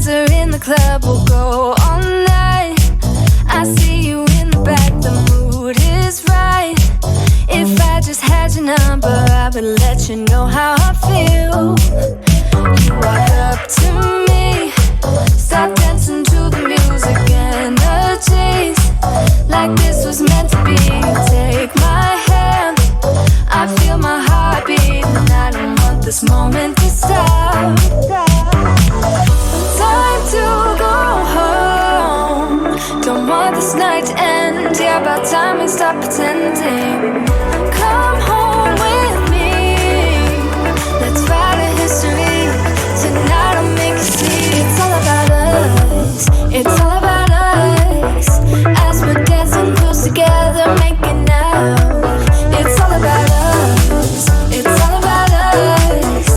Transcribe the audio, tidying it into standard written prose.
friends are in the club, we'll go all night. I see you in the back, the mood is right. If I just had your number, I would let you know how I feel. You walk up to me, start dancing to the music, energies like this was meant to be. Take my hand, I feel my heart beat, and I don't want this moment to stop. Time to go home, don't want this night to end. Yeah, about time we stop pretending. Come